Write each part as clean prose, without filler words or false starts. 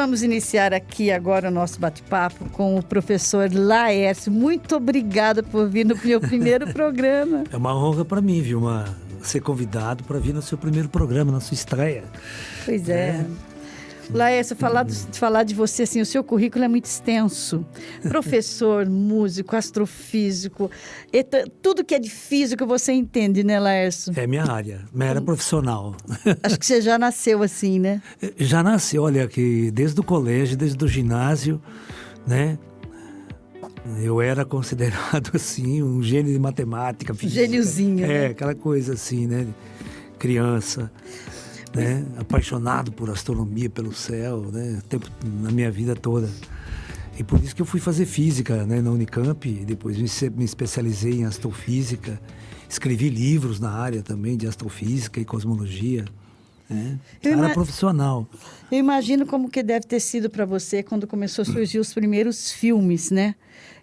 vamos iniciar aqui agora o nosso bate-papo com o professor Laércio. Muito obrigada por vir no meu primeiro programa. É uma honra para mim, Vilma, ser convidado para vir no seu primeiro programa, na sua estreia. Pois é. Laércio, falar de você, assim, o seu currículo é muito extenso. Professor, músico, astrofísico, tudo que é de físico você entende, né, Laércio? É minha área profissional. Acho que você já nasceu assim, né? Já nasceu, olha, que desde o colégio, desde o ginásio, né? Eu era considerado, assim, um gênio de matemática, física. Gêniozinho, né? Aquela coisa assim, né? Criança. Né? Apaixonado por astronomia, pelo céu, né? Na minha vida toda. E por isso que eu fui fazer física, né? Na Unicamp, depois me especializei em astrofísica, escrevi livros na área também de astrofísica e cosmologia, né? Área profissional. Eu imagino como que deve ter sido para você quando começou a surgir os primeiros filmes, né?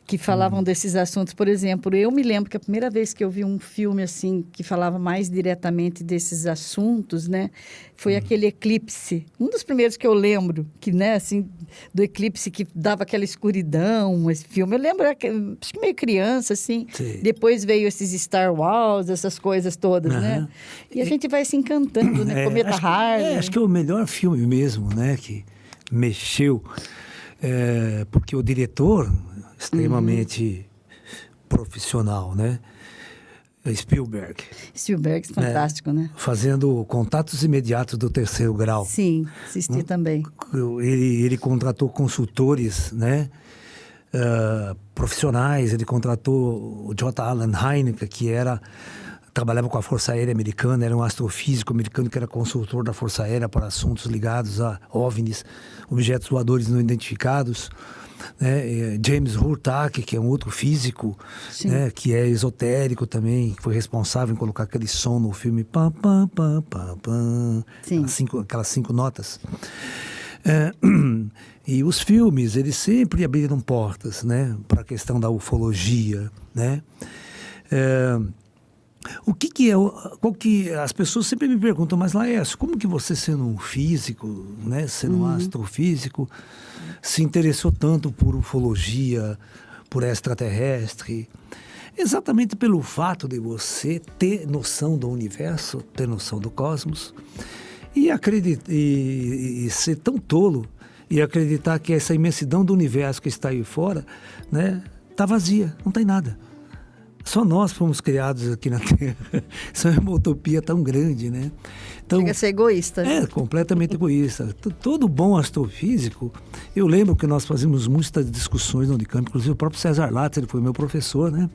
Que falavam desses assuntos. Por exemplo, eu me lembro que a primeira vez que eu vi um filme assim que falava mais diretamente desses assuntos, né, foi aquele Eclipse. Um dos primeiros que eu lembro, que, né, assim, do eclipse que dava aquela escuridão, esse filme. Eu lembro, acho que meio criança, assim. Sim. Depois veio esses Star Wars, essas coisas todas, né? E a gente vai se encantando, né? Cometa Halley. Acho que é o melhor filme mesmo, né, que mexeu. Porque o diretor, extremamente profissional, né? Spielberg, fantástico, né? Fazendo Contatos Imediatos do Terceiro Grau. Sim, assisti também. Ele contratou consultores, né? Profissionais. Ele contratou o J. Allen Hynek, que trabalhava com a Força Aérea Americana, era um astrofísico americano que era consultor da Força Aérea para assuntos ligados a OVNIs, objetos voadores não identificados. Né? James Hurtak, que é um outro físico, né? Que é esotérico também, que foi responsável em colocar aquele som no filme, pam, pam, pam, pam, pam, aquelas 5 notas. E os filmes, eles sempre abriram portas, né? Para a questão da ufologia, né? O que é, as pessoas sempre me perguntam, mas Laércio, como que você, sendo um físico, né, sendo um astrofísico, se interessou tanto por ufologia, por extraterrestre? Exatamente pelo fato de você ter noção do universo, ter noção do cosmos, e ser tão tolo e acreditar que essa imensidão do universo que está aí fora, né, está vazia, não tem nada. Só nós fomos criados aqui na Terra. Isso é uma utopia tão grande, né? Então, chega a ser egoísta. Né? Completamente egoísta. Todo bom astrofísico, eu lembro que nós fazíamos muitas discussões no Unicamp, inclusive o próprio César Lattes, ele foi meu professor, né?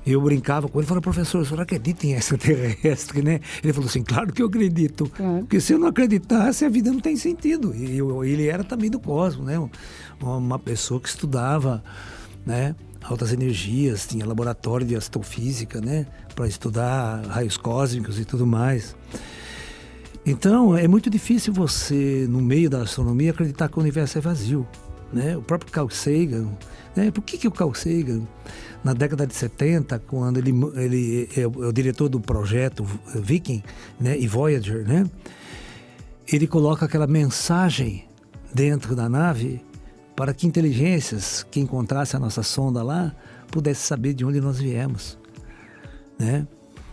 Eu brincava com ele, falava, professor, o senhor acredita em extraterrestre, né? Ele falou assim, claro que eu acredito. Claro. Porque se eu não acreditasse, a vida não tem sentido. E ele era também do cosmos, né? Uma pessoa que estudava, né, altas energias, tinha laboratório de astrofísica, né, para estudar raios cósmicos e tudo mais. Então, é muito difícil você, no meio da astronomia, acreditar que o universo é vazio, né? O próprio Carl Sagan, né? Por que o Carl Sagan, na década de 70, quando ele é o diretor do projeto Viking, né, e Voyager, né, ele coloca aquela mensagem dentro da nave para que inteligências que encontrassem a nossa sonda lá pudessem saber de onde nós viemos, né?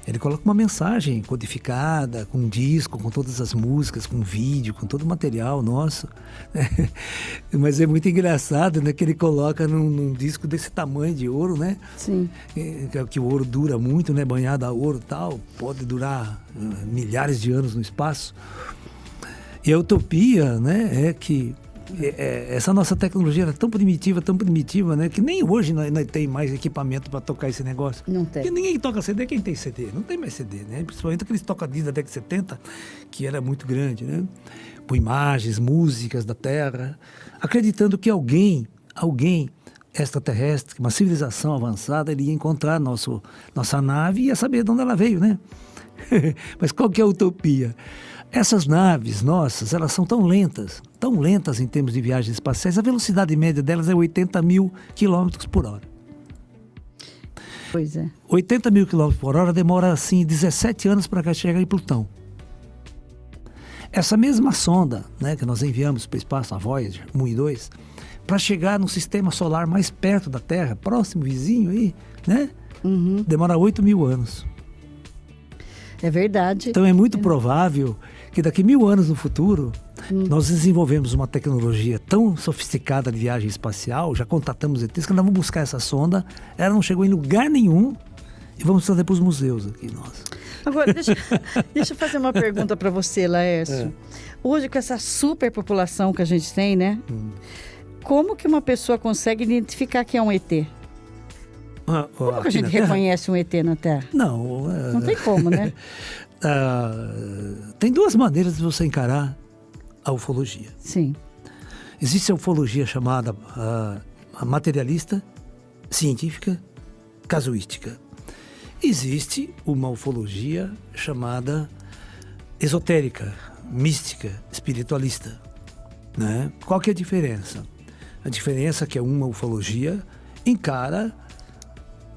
Ele coloca uma mensagem codificada, com um disco, com todas as músicas, com vídeo, com todo o material nosso. Né? Mas é muito engraçado, né, que ele coloca num disco desse tamanho de ouro, né? Sim. Que o ouro dura muito, né? Banhado a ouro e tal, pode durar milhares de anos no espaço. E a utopia, né, é que essa nossa tecnologia era tão primitiva, né? Que nem hoje nós tem mais equipamento para tocar esse negócio. Não tem. Porque ninguém toca CD, quem tem CD? Não tem mais CD, né? Principalmente aqueles tocadiscos da década de 70, que era muito grande, né? Com imagens, músicas da Terra, acreditando que alguém extraterrestre, uma civilização avançada, ele ia encontrar nossa nave e ia saber de onde ela veio, né? Mas qual que é a utopia? Essas naves nossas, elas são tão lentas em termos de viagens espaciais, a velocidade média delas é 80 mil quilômetros por hora. Pois é. 80 mil quilômetros por hora demora, assim, 17 anos para chegar em Plutão. essa mesma sonda, né, que nós enviamos para o espaço, a Voyager 1 e 2, para chegar no sistema solar mais perto da Terra, próximo, vizinho aí, né? Demora 8.000 anos. É verdade. Então é muito provável que daqui 1.000 anos no futuro, nós desenvolvemos uma tecnologia tão sofisticada de viagem espacial, já contatamos ETs, que nós vamos buscar essa sonda, ela não chegou em lugar nenhum, e vamos trazer para os museus aqui, nós. Agora, deixa eu fazer uma pergunta para você, Laércio. Hoje, com essa superpopulação que a gente tem, né? Como que uma pessoa consegue identificar que é um ET? Como que a gente reconhece um ET na Terra? Não tem como, né? Tem duas maneiras de você encarar a ufologia. Sim. Existe a ufologia chamada materialista, científica, casuística. Existe uma ufologia chamada esotérica, mística, espiritualista, né? Qual que é a diferença? A diferença é que uma ufologia encara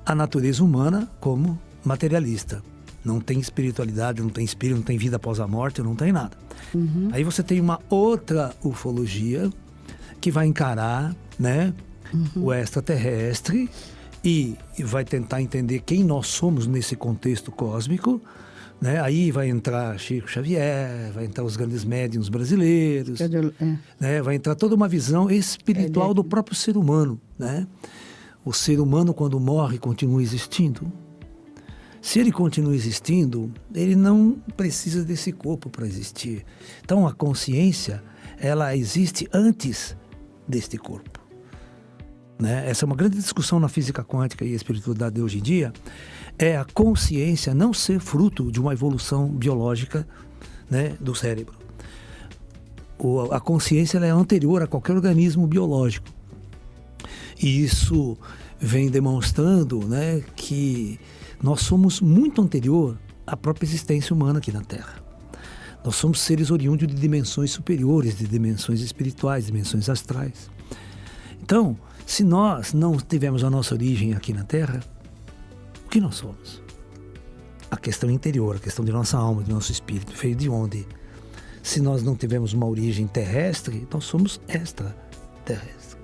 a natureza humana como materialista. Não tem espiritualidade, não tem espírito, não tem vida após a morte, não tem nada. Aí você tem uma outra ufologia que vai encarar, né, o extraterrestre e vai tentar entender quem nós somos nesse contexto cósmico, né? Aí vai entrar Chico Xavier, vai entrar os grandes médiuns brasileiros, né? Vai entrar toda uma visão espiritual do próprio ser humano, né? O ser humano, quando morre, continua existindo. Se ele continua existindo, ele não precisa desse corpo para existir. Então, a consciência, ela existe antes deste corpo, né? Essa é uma grande discussão na física quântica e espiritualidade de hoje em dia, é a consciência não ser fruto de uma evolução biológica, né, do cérebro. A consciência ela é anterior a qualquer organismo biológico. E isso vem demonstrando, né, que nós somos muito anterior à própria existência humana aqui na Terra. Nós somos seres oriundos de dimensões superiores, de dimensões espirituais, dimensões astrais. Então, se nós não tivemos a nossa origem aqui na Terra, o que nós somos? A questão interior, a questão de nossa alma, de nosso espírito, veio de onde? Se nós não tivemos uma origem terrestre, nós somos extraterrestres.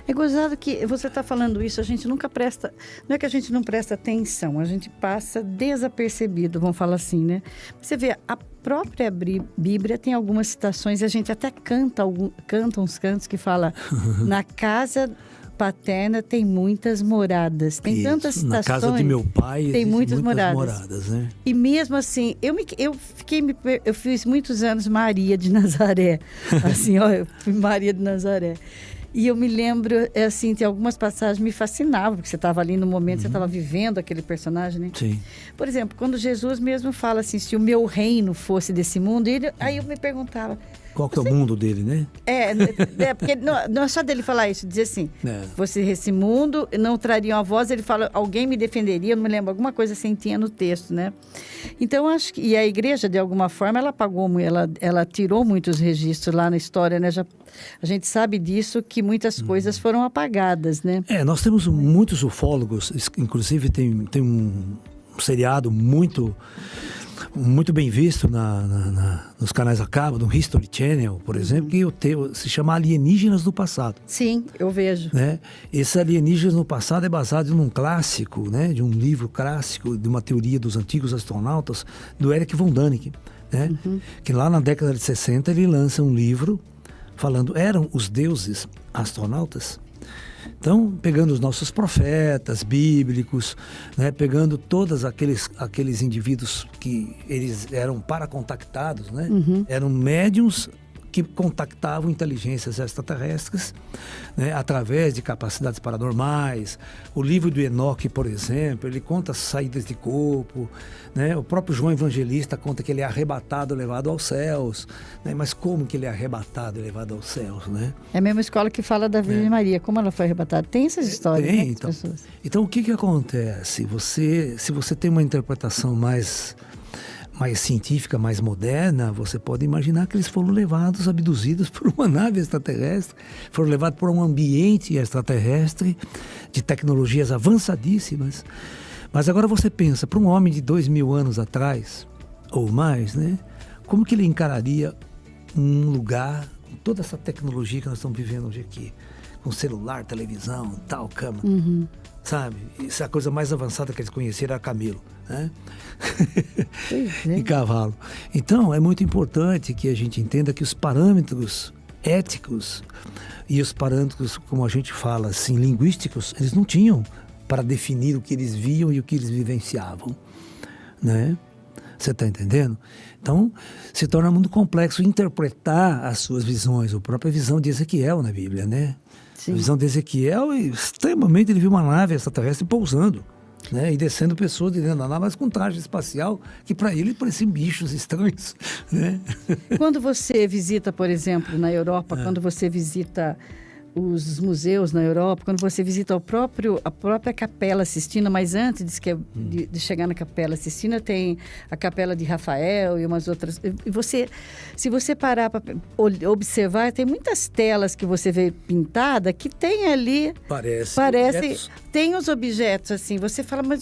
É gozado que você está falando isso, a gente nunca presta... Não é que a gente não presta atenção, a gente passa desapercebido, vamos falar assim, né? Você vê, a própria Bíblia tem algumas citações, e a gente até canta uns cantos que fala na casa paterna tem muitas moradas. Tem isso, tantas citações. Na casa de meu pai tem muitas moradas, né? E mesmo assim, eu fiz muitos anos Maria de Nazaré. Assim, ó, eu fui Maria de Nazaré. E eu me lembro, assim, tem algumas passagens que me fascinavam, porque você estava ali no momento, você estava vivendo aquele personagem, né? Sim. Por exemplo, quando Jesus mesmo fala assim, se o meu reino fosse desse mundo, aí eu me perguntava... Qual que é o mundo dele, né? Porque não é só dele falar isso, dizer assim, fosse esse mundo, não trariam a voz, ele fala, alguém me defenderia, eu não me lembro, alguma coisa assim tinha no texto, né? Então, acho que, e a igreja, de alguma forma, ela apagou, ela tirou muitos registros lá na história, né? A gente sabe disso, que muitas coisas foram apagadas, né? Nós temos muitos ufólogos, inclusive tem um seriado muito bem visto nos canais a cabo, no History Channel, por exemplo, que se chama Alienígenas do Passado. Sim, eu vejo. Né? Esse Alienígenas no Passado é baseado num clássico, né? De um livro clássico, de uma teoria dos antigos astronautas, do Erich von Däniken, né? Que lá na década de 60 ele lança um livro falando, eram os deuses astronautas? Então, pegando os nossos profetas bíblicos, né, pegando todos aqueles indivíduos que eles eram paracontactados, né, eram médiuns que contactavam inteligências extraterrestres, né, através de capacidades paranormais. O livro do Enoque, por exemplo, ele conta saídas de corpo, né? O próprio João Evangelista conta que ele é arrebatado, levado aos céus, né? Mas como que ele é arrebatado e levado aos céus, né? É a mesma escola que fala da Virgem Maria, como ela foi arrebatada. Tem essas histórias, tem, né? Então, o que acontece? Se você tem uma interpretação mais científica, mais moderna, você pode imaginar que eles foram levados, abduzidos por uma nave extraterrestre, foram levados por um ambiente extraterrestre de tecnologias avançadíssimas. Mas agora você pensa, para um homem de 2.000 anos atrás, ou mais, né? Como que ele encararia um lugar, toda essa tecnologia que nós estamos vivendo hoje aqui, com celular, televisão, tal, cama, sabe? Isso é a coisa mais avançada que eles conheceram, era camelo, né? E cavalo. Então, é muito importante que a gente entenda que os parâmetros éticos e os parâmetros, como a gente fala assim, linguísticos, eles não tinham para definir o que eles viam e o que eles vivenciavam, né? Você está entendendo? Então, se torna muito complexo interpretar as suas visões. A própria visão de Ezequiel na Bíblia, né? Sim. A visão de Ezequiel, extremamente, ele viu uma nave extraterrestre pousando, né? E descendo pessoas de dentro da nave, mas com traje espacial, que para ele pareciam bichos estranhos, né? Quando você visita, por exemplo, na Europa, quando você visita os museus na Europa, quando você visita a própria Capela Sistina, mas antes de chegar na Capela Sistina, tem a Capela de Rafael e umas outras. E se você parar para observar, tem muitas telas que você vê pintada que tem ali. Parece tem os objetos, assim. Você fala, mas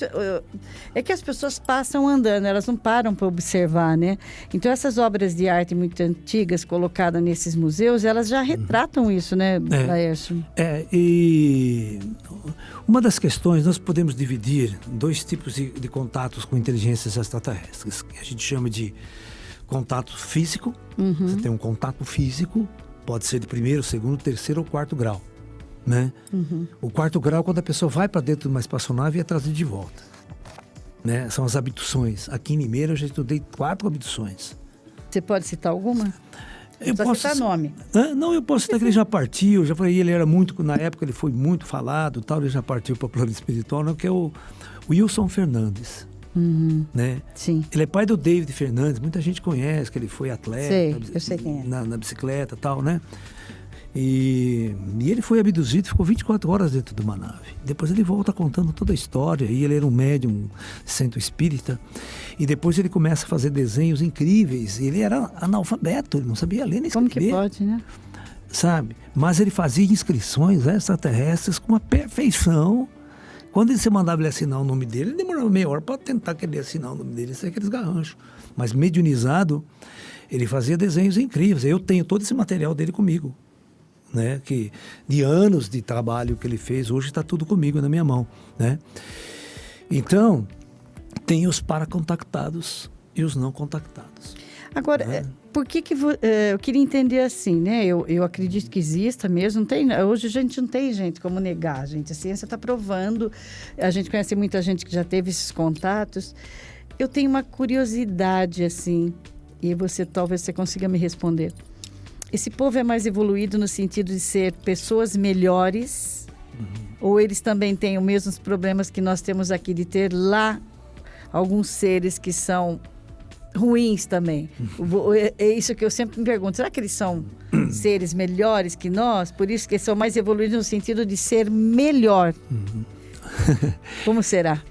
é que as pessoas passam andando, elas não param para observar, né? Então, essas obras de arte muito antigas colocadas nesses museus, elas já retratam isso, né, Laércio? E uma das questões, nós podemos dividir dois tipos de contatos com inteligências extraterrestres, que a gente chama de contato físico. Você tem um contato físico, pode ser de primeiro, segundo, terceiro ou quarto grau, né? O quarto grau, quando a pessoa vai para dentro de uma espaçonave e é trazida de volta, né? São as abduções. Aqui em Limeira eu já estudei 4 abduções. Você pode citar alguma? Eu Só posso citar nome. Não, eu posso citar que ele já partiu. Já falei, ele era muito, na época ele foi muito falado, tal, ele já partiu para o plano espiritual, né, que é o Wilson Fernandes. Né? Sim. Ele é pai do David Fernandes, muita gente conhece, que ele foi atleta. Eu sei quem é. Na bicicleta e tal, né? E ele foi abduzido, ficou 24 horas dentro de uma nave. Depois ele volta contando toda a história. E ele era um médium centro espírita. E depois ele começa a fazer desenhos incríveis. Ele era analfabeto, ele não sabia ler nem escrever. Como que pode, né? Sabe? Mas ele fazia inscrições extraterrestres com uma perfeição. Quando você mandava ele assinar o nome dele, ele demorava meia hora para tentar querer assinar o nome dele. Isso é aqueles garranchos. Mas mediunizado, ele fazia desenhos incríveis. Eu tenho todo esse material dele comigo, né? Que de anos de trabalho que ele fez, hoje está tudo comigo na minha mão, né? Então, tem os paracontactados e os não contactados. Agora, por que eu queria entender assim, né? Eu acredito que exista mesmo. Não tem, hoje a gente não tem gente como negar, gente. A ciência está provando. A gente conhece muita gente que já teve esses contatos. Eu tenho uma curiosidade, assim, e talvez você consiga me responder. Esse povo é mais evoluído no sentido de ser pessoas melhores? Ou eles também têm os mesmos problemas que nós temos aqui, de ter lá alguns seres que são ruins também? É isso que eu sempre me pergunto. Será que eles são seres melhores que nós? Por isso que eles são mais evoluídos no sentido de ser melhor. Como será?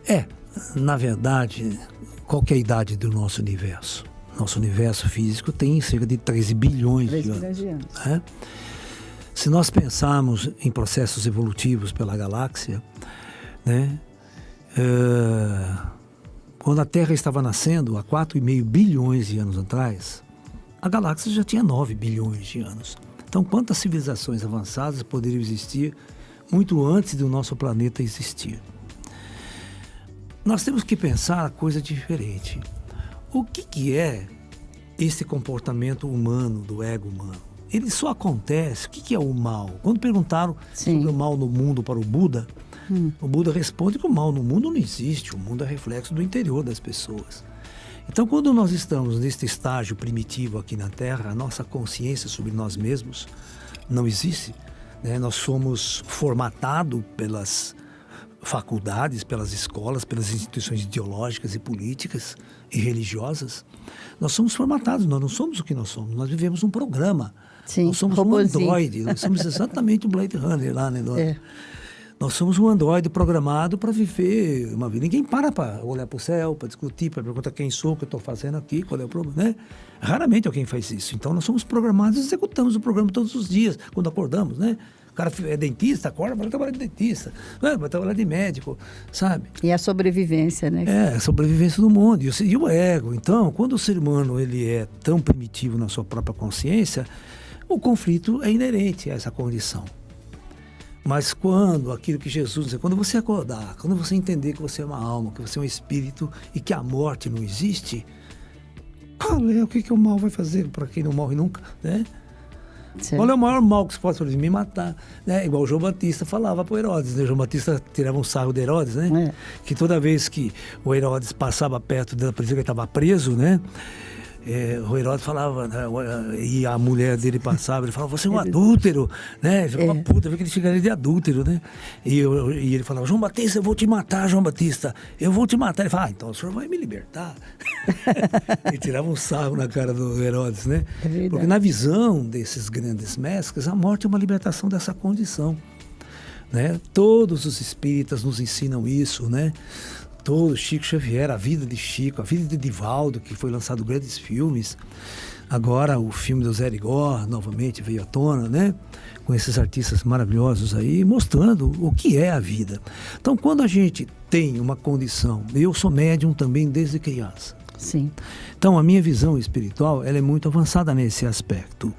Na verdade, qual que é a idade do nosso universo? Nosso universo físico tem cerca de 13 bilhões de anos. Né? Se nós pensarmos em processos evolutivos pela galáxia, né? Quando a Terra estava nascendo, há 4,5 bilhões de anos atrás, a galáxia já tinha 9 bilhões de anos. Então, quantas civilizações avançadas poderiam existir muito antes do nosso planeta existir? Nós temos que pensar a coisa diferente. O que é esse comportamento humano, do ego humano? Ele só acontece. O que é o mal? Quando perguntaram sobre o mal no mundo para o Buda, o Buda responde que o mal no mundo não existe. O mundo é reflexo do interior das pessoas. Então, quando nós estamos neste estágio primitivo aqui na Terra, a nossa consciência sobre nós mesmos não existe, né? Nós somos formatados pelas faculdades, pelas escolas, pelas instituições ideológicas e políticas e religiosas. Nós somos formatados, nós não somos o que nós somos. Nós vivemos um programa. Nós somos um androide. Nós somos exatamente um Blade Runner lá, né? Nós somos um androide programado para viver uma vida. Ninguém para olhar para o céu, para discutir, para perguntar quem sou, o que eu estou fazendo aqui, qual é o problema, né? Raramente alguém faz isso. Então, nós somos programados e executamos o programa todos os dias, quando acordamos, né? cara é dentista, acorda, vai trabalhar de dentista, vai trabalhar de médico, sabe? E a sobrevivência, né? A sobrevivência do mundo e o ego. Então, quando o ser humano ele é tão primitivo na sua própria consciência, o conflito é inerente a essa condição. Mas quando aquilo que Jesus diz, quando você acordar, quando você entender que você é uma alma, que você é um espírito e que a morte não existe, o que o mal vai fazer para quem não morre nunca, né? Certo. Qual é o maior mal que se pode fazer? Me matar, né? Igual o João Batista falava para o Herodes, né? O João Batista tirava um sarro de Herodes, né? Que toda vez que o Herodes passava perto da prisão, que ele estava preso, né? O Herodes falava, né? E a mulher dele passava, ele falava, você é um adúltero, né? Ele ficava puta, vê que ele xingaria de adúltero, né? E ele falava, João Batista, eu vou te matar, João Batista, eu vou te matar. Ele falava, então o senhor vai me libertar. E tirava um sarro na cara do Herodes, né? Porque na visão desses grandes mestres, a morte é uma libertação dessa condição, né? Todos os espíritas nos ensinam isso, né? Todo Chico Xavier, a vida de Chico, a vida de Divaldo, que foi lançado grandes filmes. Agora o filme do Zé Rigor, novamente, veio à tona, né? Com esses artistas maravilhosos aí, mostrando o que é a vida. Então, quando a gente tem uma condição, eu sou médium também desde criança. Sim. Então, a minha visão espiritual, ela é muito avançada nesse aspecto,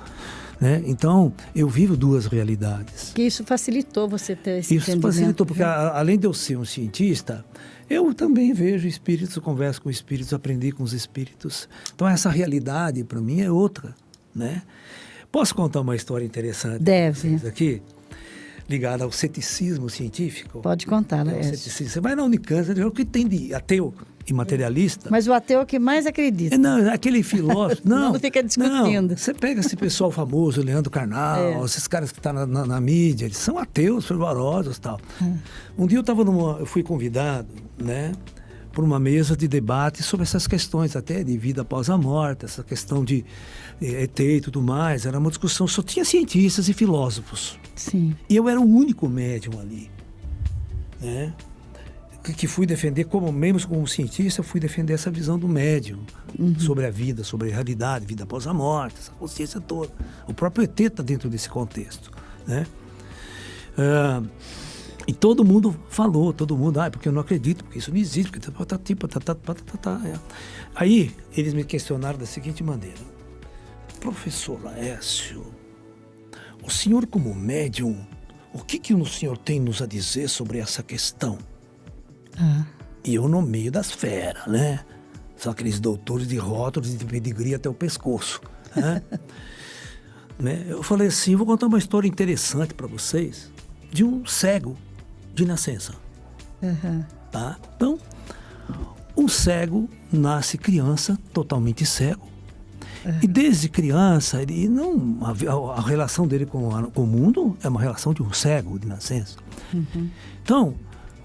né? Então, eu vivo duas realidades. Que isso facilitou você ter esse entendimento. Isso facilitou, porque além de eu ser um cientista, eu também vejo espíritos, converso com espíritos, aprendi com os espíritos. Então, essa realidade, para mim, é outra, né? Posso contar uma história interessante? Deve. Aqui, ligada ao ceticismo científico? Pode contar, né? Você vai na Unicamp, o que tem de ateu e materialista? Mas o ateu é o que mais acredita. Não, aquele filósofo... Não, fica discutindo. Não, você pega esse pessoal famoso, Leandro Carnal, esses caras que estão na mídia, eles são ateus, fervorosos e tal. Um dia eu fui convidado, né, por uma mesa de debate sobre essas questões até de vida após a morte, essa questão de ET e tudo mais. Era uma discussão, só tinha cientistas e filósofos. Sim. E eu era o único médium ali, né? Que fui defender, mesmo como cientista, eu fui defender essa visão do médium sobre a vida, sobre a realidade, vida após a morte, essa consciência toda. O próprio ET está dentro desse contexto, né? E todo mundo falou, porque eu não acredito, porque isso não existe, porque Aí eles me questionaram da seguinte maneira: professor Laércio, o senhor como médium, o que o senhor tem nos a dizer sobre essa questão? E eu no meio das feras, né? São aqueles doutores de rótulos de pedigree até o pescoço, né? Eu falei assim, vou contar uma história interessante para vocês de um cego de nascença. Tá? Então, um cego nasce criança, totalmente cego. E desde criança, a relação dele com o mundo é uma relação de um cego de nascença. Então,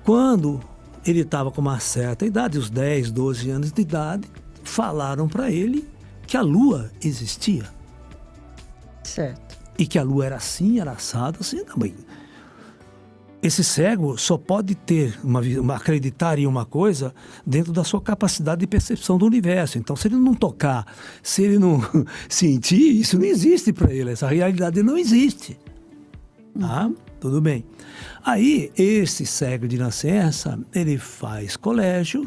quando ele estava com uma certa idade, uns 10, 12 anos de idade, falaram para ele que a Lua existia. Certo. E que a Lua era assim, era assado, assim também. Esse cego só pode ter acreditar em uma coisa dentro da sua capacidade de percepção do universo. Então, se ele não tocar, se ele não sentir, isso não existe para ele. Essa realidade não existe. Tá? Tudo bem. Aí, esse cego de nascença, ele faz colégio,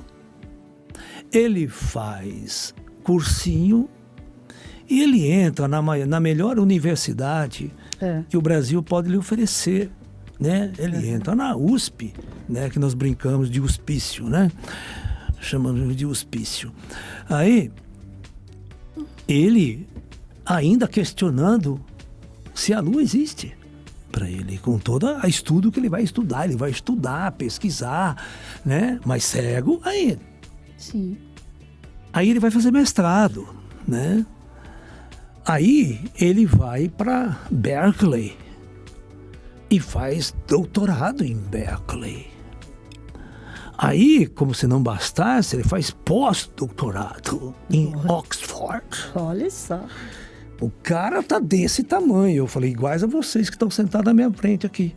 ele faz cursinho e ele entra na melhor universidade que o Brasil pode lhe oferecer, né? Ele entra na USP, né? Que nós brincamos de hospício, né? Chamamos de hospício. Aí, ele ainda questionando se a Lua existe. Para ele, com todo o estudo que ele vai estudar, pesquisar, né? Mas cego ainda. Sim. Aí ele vai fazer mestrado, né? Aí ele vai para Berkeley e faz doutorado em Berkeley. Aí, como se não bastasse, ele faz pós-doutorado em Oxford. Olha só. O cara tá desse tamanho. Eu falei, iguais a vocês que estão sentados na minha frente aqui.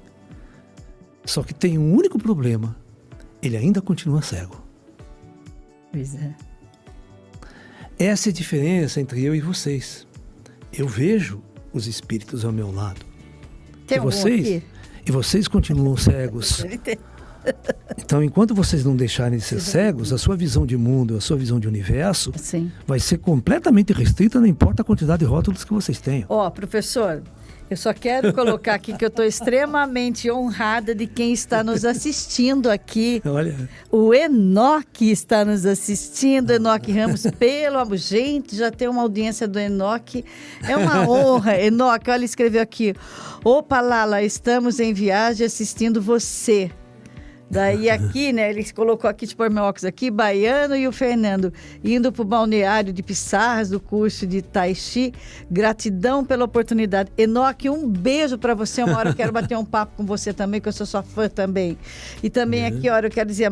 Só que tem um único problema. Ele ainda continua cego. Pois é. Essa é a diferença entre eu e vocês. Eu vejo os espíritos ao meu lado. Tem algum aqui? E vocês continuam cegos. Então, enquanto vocês não deixarem de ser cegos, a sua visão de mundo, a sua visão de universo vai ser completamente restrita, não importa a quantidade de rótulos que vocês tenham. Professor, eu só quero colocar aqui que eu estou extremamente honrada de quem está nos assistindo aqui. Olha. O Enoque está nos assistindo, Enoque Ramos, gente, já tem uma audiência do Enoque. É uma honra, Enoque, olha, ele escreveu aqui. Opa, Lala, estamos em viagem assistindo você. Daí aqui, né, ele colocou aqui, tipo, meu óculos aqui, Baiano e o Fernando, indo para o balneário de Pissarras, do curso de Tai Chi. Gratidão pela oportunidade. Enoque, um beijo para você. Uma hora eu quero bater um papo com você também, que eu sou sua fã também. E também aqui, olha, eu quero dizer,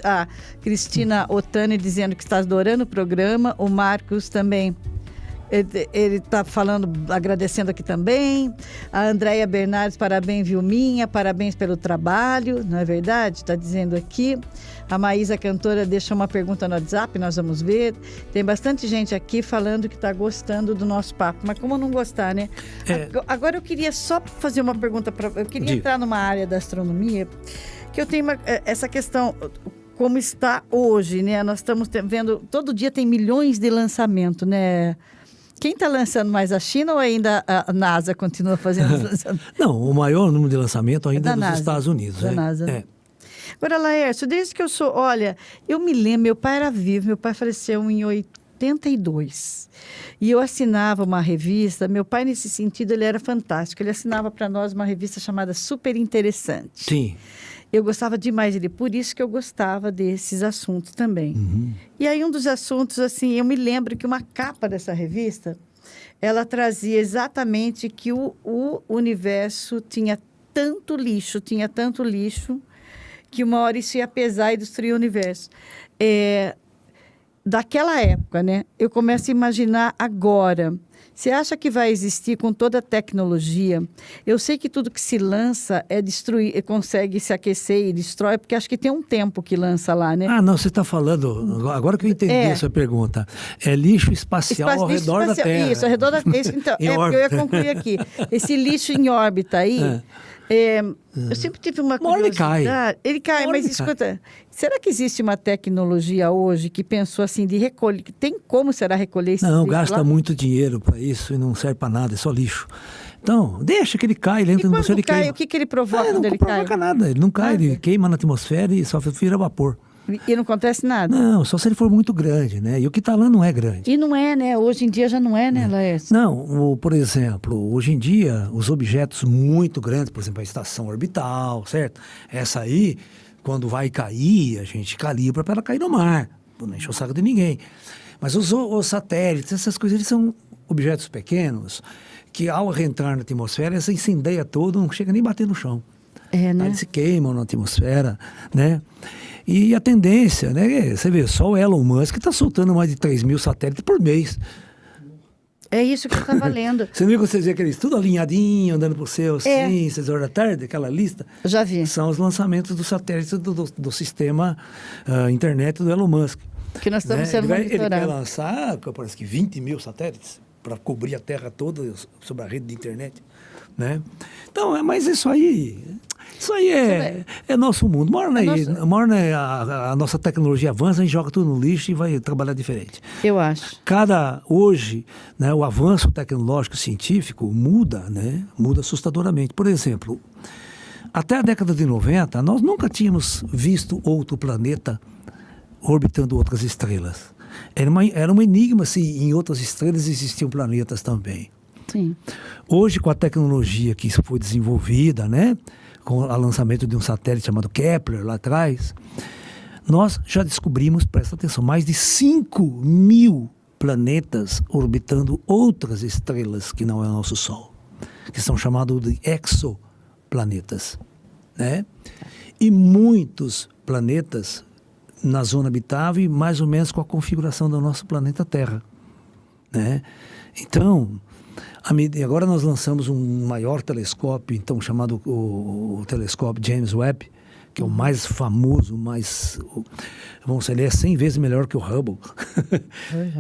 a Cristina Otani dizendo que está adorando o programa. O Marcos também. Ele está falando, agradecendo aqui também. A Andréia Bernardes, parabéns, Vilminha, parabéns pelo trabalho, não é verdade? Está dizendo aqui. A Maísa Cantora deixa uma pergunta no WhatsApp, nós vamos ver. Tem bastante gente aqui falando que está gostando do nosso papo, mas como não gostar, né? Agora eu queria só fazer uma pergunta, eu queria entrar numa área da astronomia, que eu tenho essa questão... Como está hoje, né? Nós estamos vendo, todo dia tem milhões de lançamentos, né? Quem está lançando mais, a China ou ainda a NASA continua fazendo os lançamentos? Não, o maior número de lançamento ainda é dos NASA, Estados Unidos. Da NASA. Agora, Laércio, desde que eu sou... Olha, eu me lembro, meu pai era vivo, meu pai faleceu em 82. E eu assinava uma revista, meu pai nesse sentido ele era fantástico, ele assinava para nós uma revista chamada Super Interessante. Sim. Eu gostava demais dele, por isso que eu gostava desses assuntos também. Uhum. E aí um dos assuntos, assim, eu me lembro que uma capa dessa revista, ela trazia exatamente que o universo tinha tanto lixo, que uma hora isso ia pesar e destruir o universo. Daquela época, né? Eu começo a imaginar agora. Você acha que vai existir com toda a tecnologia? Eu sei que tudo que se lança é destruir, consegue se aquecer e destrói, porque acho que tem um tempo que lança lá, né? Ah, não, você está falando... Agora que eu entendi a sua pergunta. É lixo espacial ao redor da Terra. Isso, ao redor da Terra. Então, porque eu ia concluir aqui. Esse lixo em órbita aí... eu sempre tive uma curiosidade. Ele cai, mas escuta, será que existe uma tecnologia hoje que pensou assim de recolher? Tem como será recolher esse lixo? Não, gasta muito dinheiro para isso e não serve para nada, é só lixo. Então, deixa que ele cai, ele entra no atmosfera e queima. O que ele provoca quando ele cai? Não provoca nada, ele não cai, ele queima na atmosfera e só vira vapor. E não acontece nada? Não, só se ele for muito grande, né? E o que está lá não é grande. E não é, né? Hoje em dia já não é, né, Laércio? Não, por exemplo, hoje em dia, os objetos muito grandes, por exemplo, a estação orbital, certo? Essa aí, quando vai cair, a gente calibra para ela cair no mar. Não enche o saco de ninguém. Mas os satélites, essas coisas, eles são objetos pequenos que, ao reentrar na atmosfera, essa incendeia todo, não chega nem a bater no chão. Né? Eles se queimam na atmosfera, né? E a tendência, né? Você vê, só o Elon Musk está soltando mais de 3 mil satélites por mês. É isso que eu estava lendo. Você viu que vocês vê aqueles tudo alinhadinho, andando por céu, assim, 6 horas da tarde, aquela lista? Eu já vi. São os lançamentos dos satélites do sistema internet do Elon Musk. Que nós estamos sendo monitorados. Ele quer lançar, parece que 20 mil satélites para cobrir a Terra toda sobre a rede de internet, né? Então, mas isso aí é nosso mundo. A nossa tecnologia avança, a gente joga tudo no lixo e vai trabalhar diferente. Eu acho. Hoje, né, o avanço tecnológico científico muda, né? Muda assustadoramente. Por exemplo, até a década de 90, nós nunca tínhamos visto outro planeta orbitando outras estrelas. Era um enigma se em outras estrelas existiam planetas também. Sim. Hoje, com a tecnologia que foi desenvolvida, né, com o lançamento de um satélite chamado Kepler lá atrás, nós já descobrimos, presta atenção, mais de 5 mil planetas orbitando outras estrelas que não é o nosso Sol, que são chamados de exoplanetas, né? E muitos planetas na zona habitável, mais ou menos com a configuração do nosso planeta Terra, né? Então, agora nós lançamos um maior telescópio, então chamado o telescópio James Webb, que é o mais famoso, ele é 100 vezes melhor que o Hubble,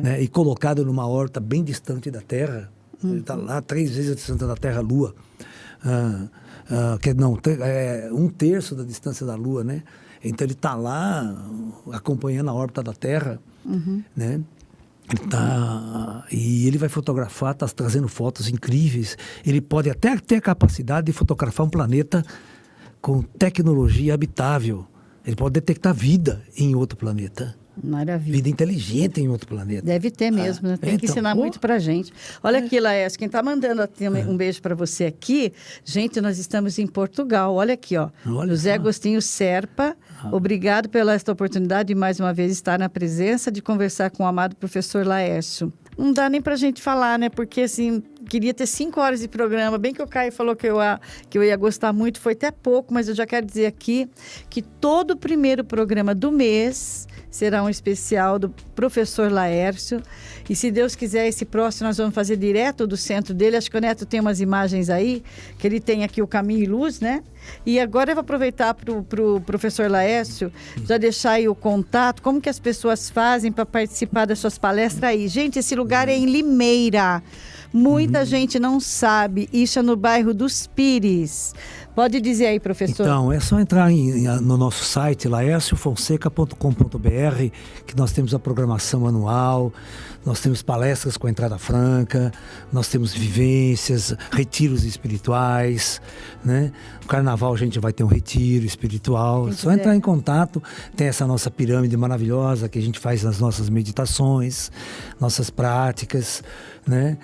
né? E colocado numa órbita bem distante da Terra. Ele está lá 3 vezes distante da Terra-Lua. um terço da distância da Lua, né? Então ele está lá acompanhando a órbita da Terra, né? E ele vai fotografar, está trazendo fotos incríveis. Ele pode até ter a capacidade de fotografar um planeta com tecnologia habitável. Ele pode detectar vida em outro planeta. Maravilha. Vida inteligente em outro planeta. Deve ter mesmo, né? Tem que ensinar muito pra gente. Olha aqui, Laércio, quem tá mandando um beijo para você aqui. Gente, nós estamos em Portugal. Olha aqui, ó. José Agostinho Serpa. Obrigado pela esta oportunidade de mais uma vez estar na presença de conversar com o amado professor Laércio. Não dá nem pra gente falar, né? Porque, assim, queria ter 5 horas de programa. Bem que o Caio falou que eu ia gostar muito. Foi até pouco, mas eu já quero dizer aqui que todo o primeiro programa do mês será um especial do professor Laércio. E se Deus quiser, esse próximo nós vamos fazer direto do centro dele. Acho que o Neto tem umas imagens aí, que ele tem aqui o Caminho e Luz, né? E agora eu vou aproveitar para o professor Laércio, já deixar aí o contato, como que as pessoas fazem para participar das suas palestras aí. Gente, esse lugar é em Limeira. Muita gente não sabe. Isso é no bairro dos Pires. Pode dizer aí, professor. Então, é só entrar no nosso site, laerciofonseca.com.br, que nós temos a programação anual, nós temos palestras com entrada franca, nós temos vivências, retiros espirituais, né? No carnaval a gente vai ter um retiro espiritual. É só entrar em contato, tem essa nossa pirâmide maravilhosa que a gente faz nas nossas meditações, nossas práticas, né?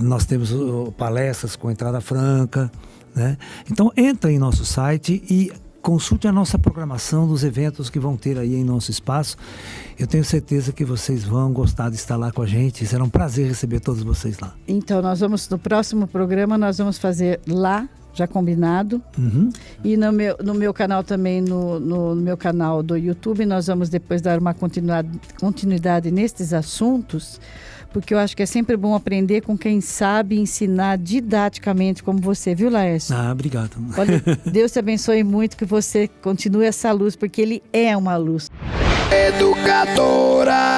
Nós temos palestras com entrada franca, né? Então entra em nosso site e consulte a nossa programação dos eventos que vão ter aí em nosso espaço. Eu tenho certeza que vocês vão gostar de estar lá com a gente. Será um prazer receber todos vocês lá. Então no próximo programa nós vamos fazer lá, já combinado. E no meu canal também, no meu canal do YouTube, nós vamos depois dar uma continuidade nestes assuntos, porque eu acho que é sempre bom aprender com quem sabe ensinar didaticamente, como você, viu, Laércio? Obrigado. Olha, Deus te abençoe muito, que você continue essa luz, porque ele é uma luz. Educadora